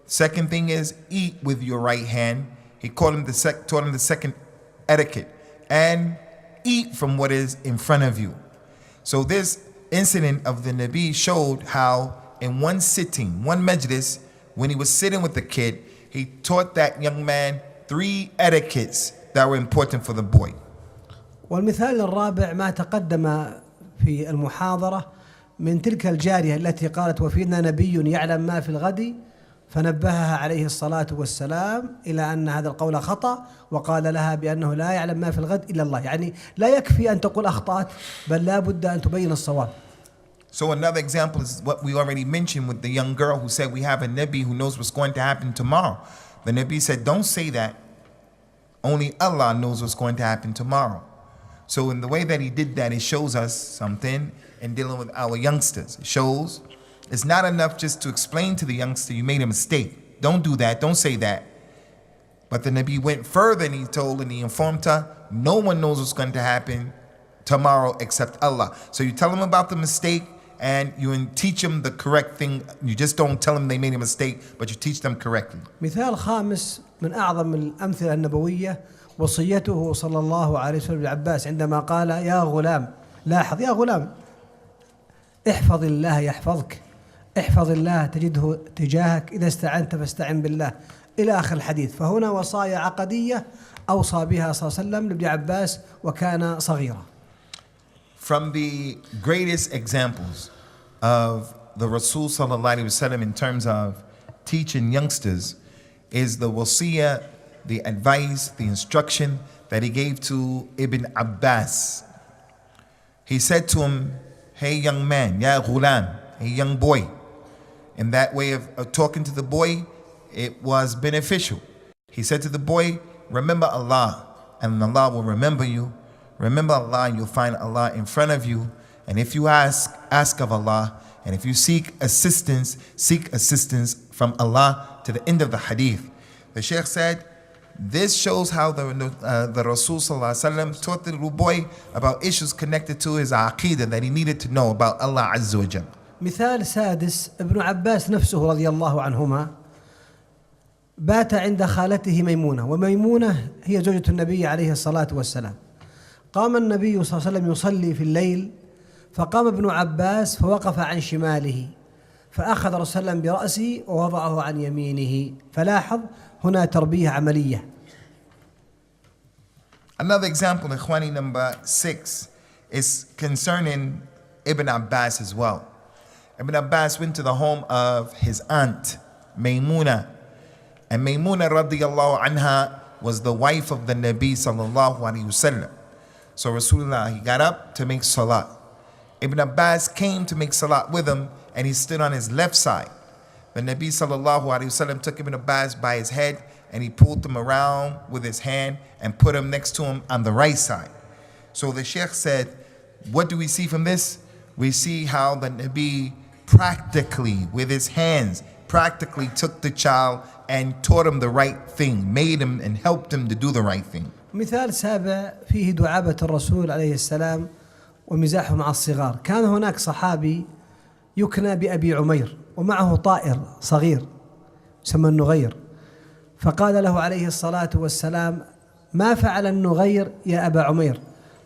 B: Second thing is, eat with your right hand. He taught him the second etiquette. And eat from what is in front of you. So this incident of the Nabi showed how in one sitting, one majlis, when he was sitting with the kid, he taught that young man 3 etiquettes that were important for the boy.
C: والمثال الرابع ما تقدم في المحاضرة من تلك الجارية التي قالت وفينا نبي يعلم ما في الغد فنبهها عليه الصلاة والسلام إلى أن هذا القول خطأ وقال لها بأنه لا يعلم ما في الغد إلا الله. يعني لا يكفي أن تقول أخطأت بل لا بد أن تبين الصواب.
B: So another example is what we already mentioned with the young girl who said we have a Nabi who knows what's going to happen tomorrow. The Nabi said don't say that, only Allah knows what's going to happen tomorrow. So in the way that he did that, it shows us something in dealing with our youngsters. It shows it's not enough just to explain to the youngster you made a mistake. Don't do that, don't say that. But the Nabi went further and he told and he informed her, no one knows what's going to happen tomorrow except Allah. So you tell them about the mistake and you teach them the correct thing. You just don't tell them they made a mistake, but you teach them correctly.
C: مثال خامس من أعظم الأمثلة النبوية وصيته صلى الله عليه وسلم للعباس عندما قال يا غلام، لاحظ يا غلام احفظ الله يحفظك، احفظ الله تجده تجاهك، إذا استعنت فاستعن بالله، إلى آخر الحديث. فهنا وصايا عقدية أوصى بها صلى الله عليه وسلم لابن عباس وكان صغيرا.
B: From the greatest examples of the Rasul sallallahu alaihi wasallam in terms of teaching youngsters is the wasiyah, the advice, the instruction that he gave to Ibn Abbas. He said to him, hey young man, ya ghulam, hey young boy. In that way of talking to the boy, it was beneficial. He said to the boy, remember Allah and Allah will remember you. Remember Allah and you'll find Allah in front of you. And if you ask of Allah. And if you seek assistance from Allah, to the end of the hadith. The Sheikh said, this shows how the Rasul sallallahu alaihi wasallam taught the little boy about issues connected to his عقيدة that he needed to know about Allah Azza wa Jalla.
C: مثال سادس، ابن عباس نفسه رضي الله عنهما بات عند خالته ميمونة، وميمونة هي زوجة النبي عليه الصلاة والسلام. قام النبي صلى الله عليه وسلم يصلي في الليل، فقام ابن عباس فوقف عن شماله فأخذ الرسول صلى الله عليه وسلم برأسه ووضعه عن يمينه. فلاحظ هنا تربية عملية.
B: Another example, Ikhwani, number 6, is concerning Ibn Abbas as well. Ibn Abbas went to the home of his aunt, Maymuna. And Maymuna radiyallahu anha was the wife of the Nabi sallallahu alayhi wasallam. So Rasulullah, he got up to make salat. Ibn Abbas came to make salat with him, and he stood on his left side. The Nabi sallallahu alayhi wasallam took Ibn Abbas by his head, and he pulled him around with his hand and put him next to him on the right side. So the Sheikh said, what do we see from this? We see how the Nabi practically, with his hands, practically took the child and taught him the right thing, made him and helped him to do the right thing.
C: مثال سابع فيه دعابة الرسول عليه السلام ومزاحه مع الصغار. كان هناك صحابي يكنى بأبي عمير ومعه طائر صغير يسمى النغير، فقال له عليه الصلاة والسلام: ما فعل النغير يا أبا عمير؟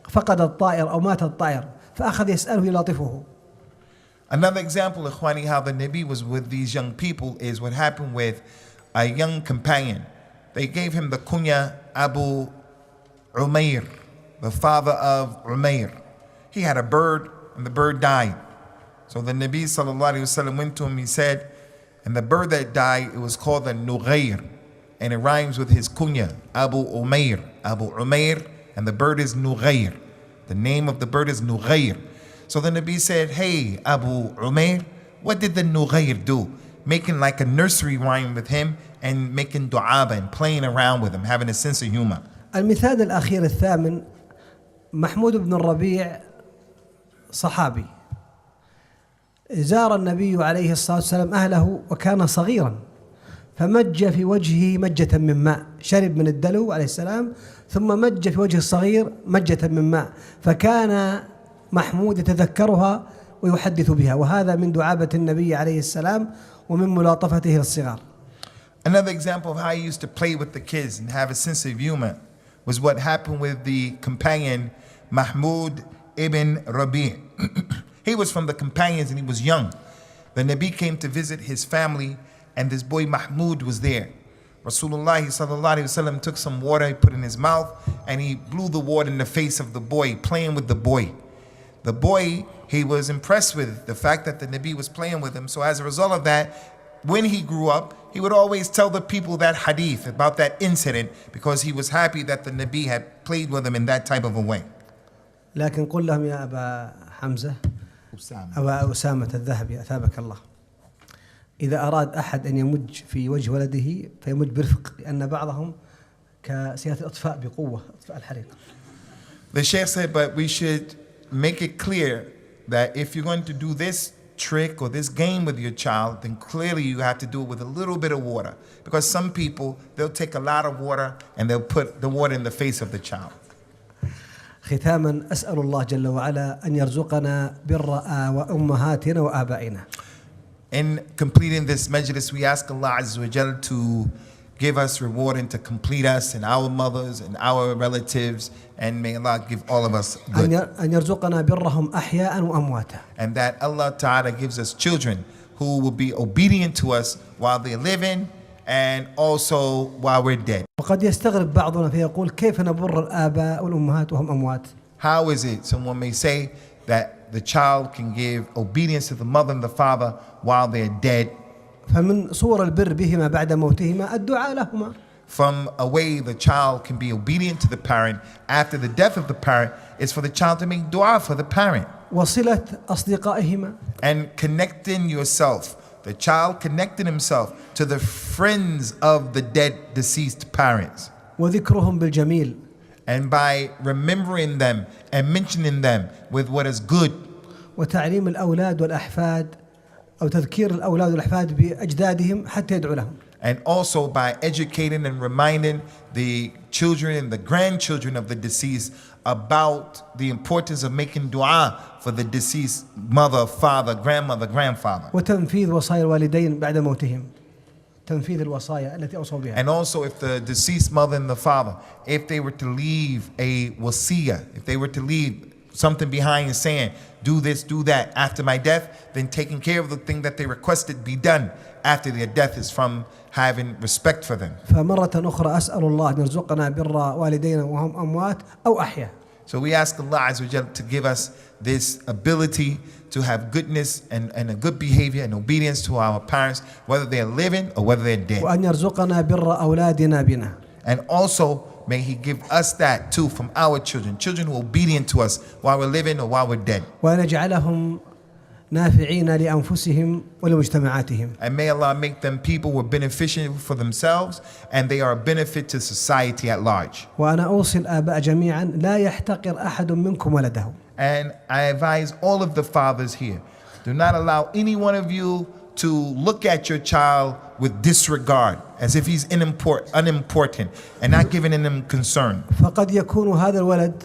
C: فقد الطائر أو مات الطائر، فأخذ يسأله يلاطفه.
B: Another example, Ikhwani, how the Nabi was with these young people is what happened with a young companion. They gave him the kunya Abu Umair, the father of Umair. He had a bird and the bird died. So the Nabi sallallahu alayhi wasallam went to him, he said, and the bird that died, it was called the Nughair, and it rhymes with his kunya, Abu Umair, and the bird is Nughair. The name of the bird is Nughair. So the Nabi said, hey, Abu Umair, what did the Nughair do? Making like a nursery rhyme with him and making du'aba and playing around with him, having a sense of humor.
C: المثال الأخير الثامن، محمود بن الربيع صحابي زار النبي عليه الصلاة والسلام أهله وكان صغيرا، فمج في وجهه مجة من ماء، شرب من الدلو عليه السلام ثم مج في وجه الصغير مجة من ماء، فكان محمود يتذكرها ويحدث بها، وهذا من دعابة النبي عليه السلام ومن ملاطفته للصغار.
B: Another example of how he used to play with the kids and have a sense of humor was what happened with the companion Mahmud ibn Rabi'. He was from the companions and he was young. The Nabi came to visit his family and this boy Mahmud was there. Rasulullah sallallahu alayhi wasallam took some water, he put in his mouth, and he blew the water in the face of the boy, playing with the boy. The boy, he was impressed with the fact that the Nabi was playing with him. So as a result of that, when he grew up, he would always tell the people that hadith about that incident because he was happy that the Nabi had played with him in that type of a way.
C: لكن قل لهم يا أبا حمزة أبا أسامة الذهبي أثابك الله، إذا أراد أحد أن يمج في وجه ولده فيمج برفق، لأن بعضهم كسياسة الإطفاء بقوة، إطفاء الحريق.
B: The Sheikh said, but we should make it clear that if you're going to do this trick or this game with your child, then clearly you have to do it with a little bit of water, because some people, they'll take a lot of water and they'll put the water in the face of the child.
C: ختاما أسأل الله جل وعلا أن يرزقنا بر أمهاتنا وآبائنا.
B: In completing this majlis, we ask Allah Azza wa Jal to give us reward and to complete us and our mothers and our relatives, and may Allah give all of us good.
C: أن يرزقنا برهم أحياء وأمواتا.
B: And that Allah Ta'ala gives us children who will be obedient to us while they're living and also while we're dead.
C: وقد يستغرب بعضنا فيقول كيف نبر الآباء والأمهات وهم أموات؟
B: How is it, someone may say, that the child can give obedience to the mother and the father while they're dead?
C: فمن صور البر بهما بعد موتهما الدعاء لهما.
B: From a way the child can be obedient to the parent after the death of the parent is for the child to make dua for the parent.
C: وصلة أصدقائهما.
B: And connecting yourself, the child connecting himself to the friends of the dead deceased parents.
C: وذكرهم بالجميل.
B: And by remembering them and mentioning them with what is good.
C: وتعليم الأولاد والأحفاد أو تذكير الأولاد والأحفاد بأجدادهم حتى يدعو لهم.
B: And also by educating and reminding the children and the grandchildren of the deceased about the importance of making dua for the deceased mother, father, grandmother, grandfather.
C: وتنفيذ وصايا الوالدين بعد موتهم. تنفيذ الوصايا التي أوصوا بها.
B: And also if the deceased mother and the father, if they were to leave a wasiyah, if they were to leave something behind and saying, do this, do that after my death, then taking care of the thing that they requested be done after their death is from having respect for them.
C: فمرة أخرى أسأل الله أن يرزقنا بر والدينا وهم أموات أو أحياء.
B: So we ask Allah Azza wa Jal to give us this ability to have goodness and a good behavior and obedience to our parents, whether they're living or whether they're dead.
C: وأن يرزقنا بر أولادنا بنا.
B: And also, may He give us that too from our children who are obedient to us while we're living or while we're dead.
C: وأن يجعلهم نافعين لأنفسهم ولمجتمعاتهم.
B: And may Allah make them people who are beneficial for themselves and they are a benefit to society at large.
C: وأنا أوصي الآباء جميعا لا يحتقر أحد منكم ولده.
B: And I advise all of the fathers here, do not allow any one of you to look at your child with disregard, as if he's unimportant and not giving him concern.
C: فقد يكون هذا الولد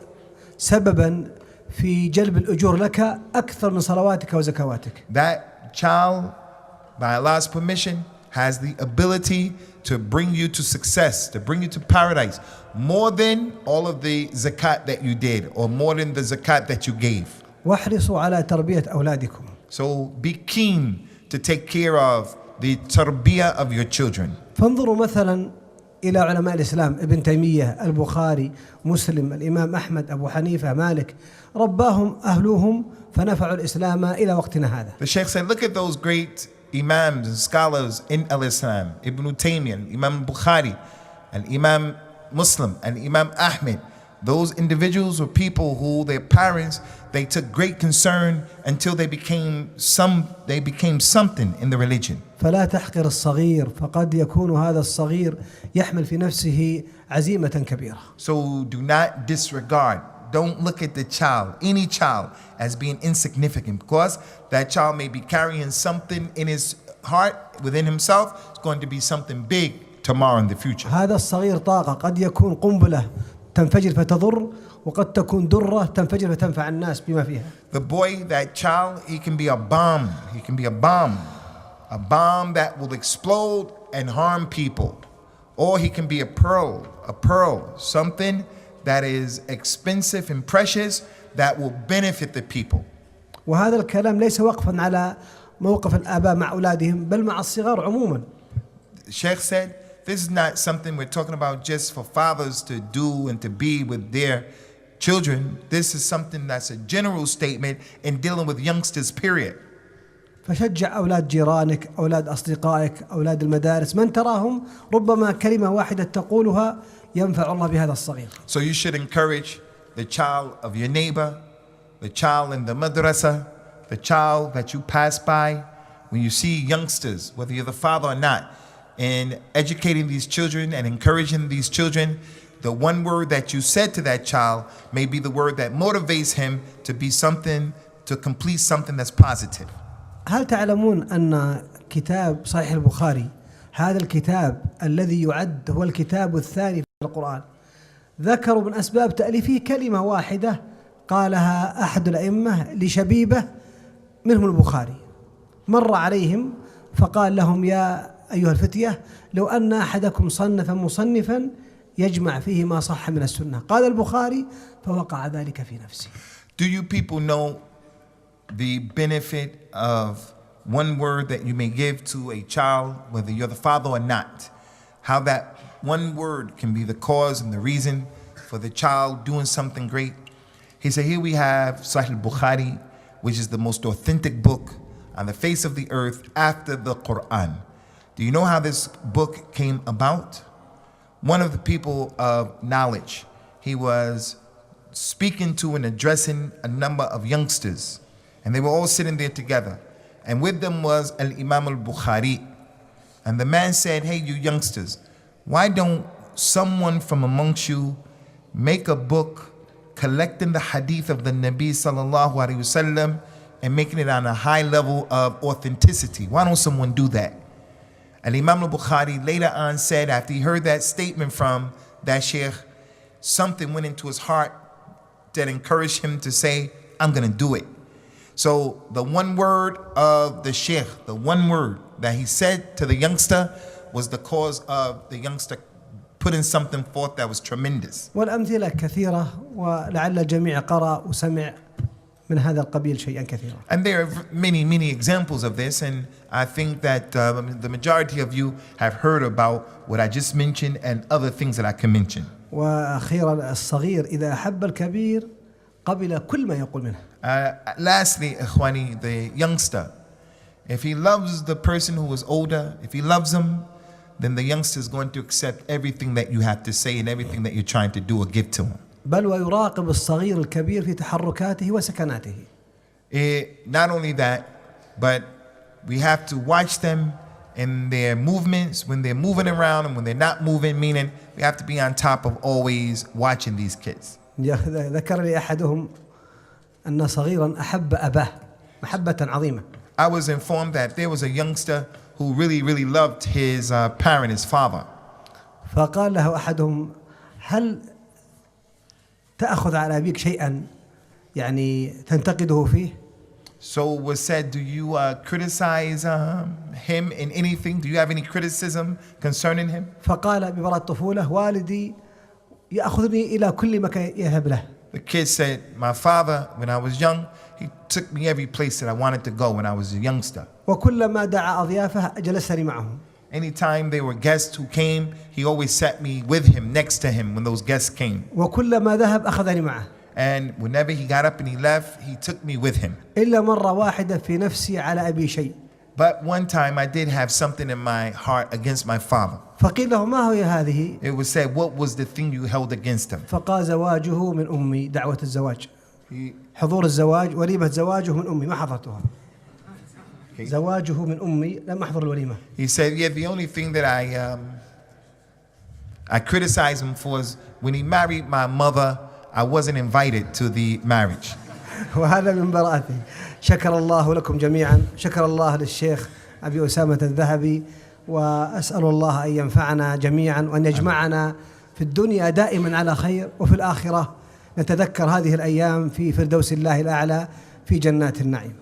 C: سببا في جلب الأجور لك أكثر من صلواتك وزكواتك.
B: That child, by Allah's permission, has the ability to bring you to success, to bring you to paradise, more than all of the zakat that you did, or more than the zakat that you gave.
C: واحرصوا على تربية أولادكم.
B: So be keen to take care of the tarbiyah of your children.
C: فانظروا مثلا إلى علماء الإسلام ابن تيمية البخاري مسلم الإمام أحمد أبو حنيفة مالك رباهم أهلوهم فنفعوا الإسلام إلى وقتنا هذا.
B: The Sheikh said, look at those great imams and scholars in Islam, Ibn Taymiyyah, Imam Bukhari, and Imam Muslim, and Imam Ahmed. Those individuals were people who their parents, they took great concern until they became something in the religion.
C: فلا تحقر الصغير فقد يكون هذا الصغير يحمل في نفسه عزيمة كبيرة.
B: So do not disregard. Don't look at the child, any child, as being insignificant, because that child may be carrying something in his heart, within himself. It's going to be something big tomorrow in the future.
C: هذا الصغير طاقة قد يكون قنبلة تنفجر فتضر وقد تكون درة تنفجر فتنفع الناس بما فيها.
B: The boy, that child, he can be a bomb. He can be a bomb that will explode and harm people. Or he can be a pearl, something that is expensive and precious that will benefit the people.
C: وهذا الكلام ليس وقفا على موقف الآباء مع أولادهم بل مع الصغار عموما.
B: The Sheikh said, this is not something we're talking about just for fathers to do and to be with their children. This is something that's a general statement in dealing with youngsters, period.
C: فشجع أولاد جيرانك أولاد أصدقائك أولاد المدارس من تراهم ربما كلمة واحدة تقولها ينفع الله بهذا الصغير.
B: So you should encourage the child of your neighbor, the child in the madrasa, the child that you pass by. When you see youngsters, whether you're the father or not, in educating these children and encouraging these children, the one word that you said to that child may be the word that motivates him to be something, to complete something that's positive.
C: هل تعلمون أن كتاب صحيح البخاري هذا الكتاب الذي يعد هو الكتاب الثاني في القرآن ذكروا من أسباب تأليفه كلمة واحدة قالها أحد الأئمة لشبيبة منهم البخاري مر عليهم فقال لهم يا أيها الفتية لو أن أحدكم صنف مصنفا يجمع فيه ما صح من السنة قال البخاري فوقع ذلك في نفسي.
B: Do you people know the benefit of one word that you may give to a child, whether you're the father or not? How that one word can be the cause and the reason for the child doing something great. He said, here we have Sahih al-Bukhari, which is the most authentic book on the face of the earth after the Quran. Do you know how this book came about? One of the people of knowledge, he was speaking to and addressing a number of youngsters, and they were all sitting there together. And with them was Al-Imam al-Bukhari. And the man said, hey, you youngsters, why don't someone from amongst you make a book collecting the hadith of the Nabi sallallahu alaihi wasallam and making it on a high level of authenticity? Why don't someone do that? And Imam al-Bukhari later on said, after he heard that statement from that sheikh, something went into his heart that encouraged him to say, I'm going to do it. So the one word of the sheikh, the one word that he said to the youngster was the cause of the youngster putting something forth that was tremendous.
C: والأمثلة كثيرة ولعل الجميع قرأ وسمع من هذا القبيل شيئا كثيرا.
B: And there are many examples of this, and I think that the majority of you have heard about what I just mentioned and other things that I can mention.
C: وأخيرا الصغير إذا أحب الكبير قبل كل ما يقول منه.
B: Lastly, ikhwani, the youngster, if he loves the person who is older, if he loves him, then the youngster is going to accept everything that you have to say and everything that you're trying to do or give to him.
C: بل ويراقب الصغير الكبير في تحركاته وسكناته.
B: Not only that, but we have to watch them in their movements, when they're moving around and when they're not moving, meaning we have to be on top of always watching these kids.
C: ذكر لي أحدهم أن صغيرا أحب أباه محبة عظيمة.
B: I was informed that there was a youngster who really loved his parent, his father.
C: فقال له أحدهم هل تأخذ على أبيك شيئا يعني تنتقده فيه؟
B: So it was said, do you criticize him in anything? Do you have any criticism concerning him?
C: فقال ببراءة الطفولة والدي يأخذني إلى كل مكان يذهب له.
B: The kid said, my father, when I was young, he took me every place that I wanted to go when I was a youngster.
C: وكلما دعا أضيافه جلسني معهم.
B: Anytime there were guests who came, he always sat me with him, next to him when those guests came.
C: وكلما ذهب أخذني معه.
B: And whenever he got up and he left, he took me with him.
C: إلا مرة واحدة في نفسي على أبي شيء.
B: But one time I did have something in my heart against my father.
C: فقيل له ما هي هذه؟
B: It was said, what was the thing you held against him?
C: فقال زواجه من أمي دعوة الزواج. حضور الزواج وليمة زواجه من أمي ما حضرتها. زواجه من أمي لم أحضر الوليمة.
B: He said, yeah, the only thing that I criticized him for is when he married my mother, I wasn't invited to the marriage.
C: وهذا من براءته. شكر الله لكم جميعا، شكر الله للشيخ أبي أسامة الذهبي، وأسأل الله أن ينفعنا جميعا وأن يجمعنا في الدنيا دائما على خير وفي الآخرة نتذكر هذه الأيام في فردوس الله الأعلى في جنات النعيم.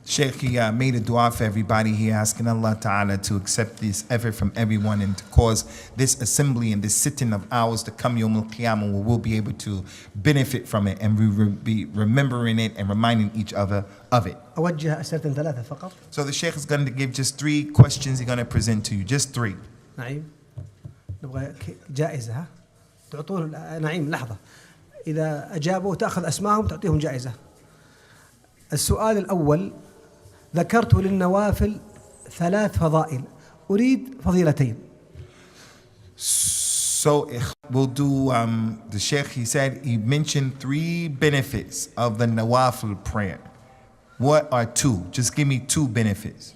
B: Sheikh, he made a dua for everybody here, asking Allah Ta'ala to accept this effort from everyone and to cause this assembly and this sitting of ours to come Yawm al-Qiyamah, where we'll be able to benefit from it and we will be remembering it and reminding each other of it.
C: أوجه أسئلة ثلاثة فقط.
B: So the Sheikh is going to give just 3 questions he's going to present to you, just 3.
C: نعيم. نبغى جائزة ها؟ تعطون نعيم لحظة. إذا أجابوا تأخذ أسمائهم تعطيهم جائزة. السؤال الأول: ذكرت للنوافل 3 فضائل، أريد فضيلتين.
B: So we'll do, the Sheikh, he said, he mentioned 3 benefits of the nawafil prayer. What are 2? Just give me 2 benefits.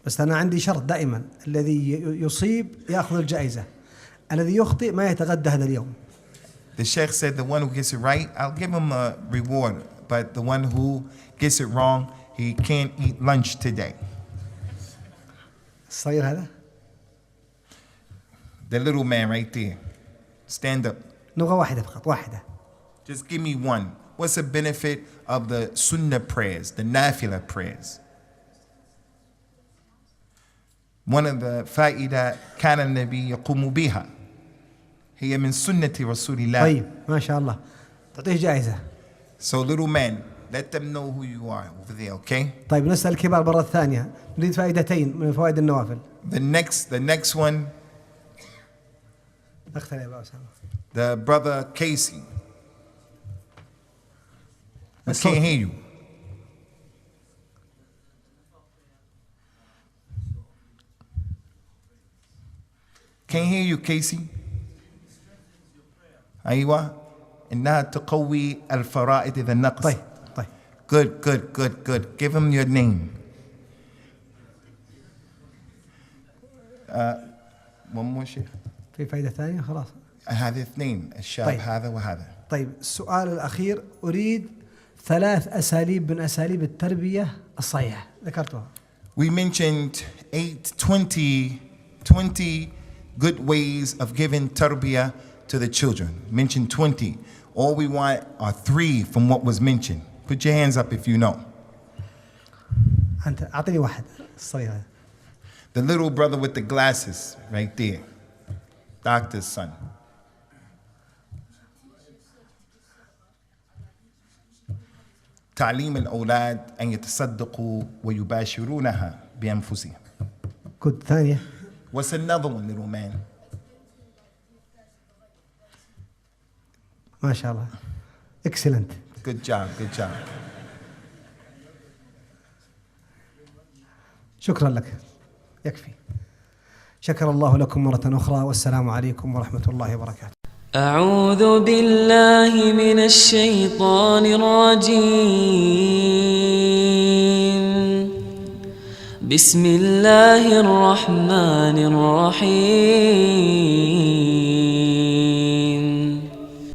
C: بس أنا عندي شرط دائما، الذي يصيب يأخذ الجائزة، الذي يخطئ ما يتغدى هذا اليوم.
B: The Sheikh said the one who gets it right, I'll give him a reward, but the one who gets it wrong, he can't eat lunch today.
C: الصغير هذا؟
B: The little man right there. Stand up.
C: نبغى واحدة فقط، واحدة.
B: Just give me one. What's the benefit of the sunnah prayers, the nafila prayers? One of the فائدة كان النبي يقوم بها. هي من سنة رسول الله.
C: طيب ما شاء الله. تعطيه جائزة.
B: So little man, let them know who you are over there, okay?
C: طيب نسأل الكبار مرة ثانية، نريد فائدتين من فوائد النوافل.
B: The next one,
C: أختار يا أبا أسامة.
B: the brother Casey. I can't hear you. Can't hear you, Casey. أيوة. إنها تقوي الفرائض إذا النقص.
C: طيب.
B: Good. Give him your name. One more شيخ.
C: في فائدة ثانية خلاص.
B: هذا 2 الشاب
C: طيب.
B: هذا وهذا.
C: طيب السؤال الأخير: أريد 3 أساليب من أساليب التربية الصحيحة، ذكرتها.
B: We mentioned 20 good ways of giving tarbiyah to the children. Mentioned 20. All we want are 3 from what was mentioned. Put your hands up if you know.
C: أنت أعطني واحد الصغير هذا.
B: The little brother with the glasses right there. doctor's son. تعليم الأولاد أن يتصدقوا ويباشرونها بأنفسهم.
C: كنت ثانية.
B: What's another one, little man?
C: ما شاء الله. Excellent.
B: Good job, good job.
C: شكرا لك. يكفي. شكر الله لكم مرة أخرى، والسلام عليكم ورحمة الله وبركاته.
D: أعوذ بالله من الشيطان الرجيم. بسم الله الرحمن الرحيم.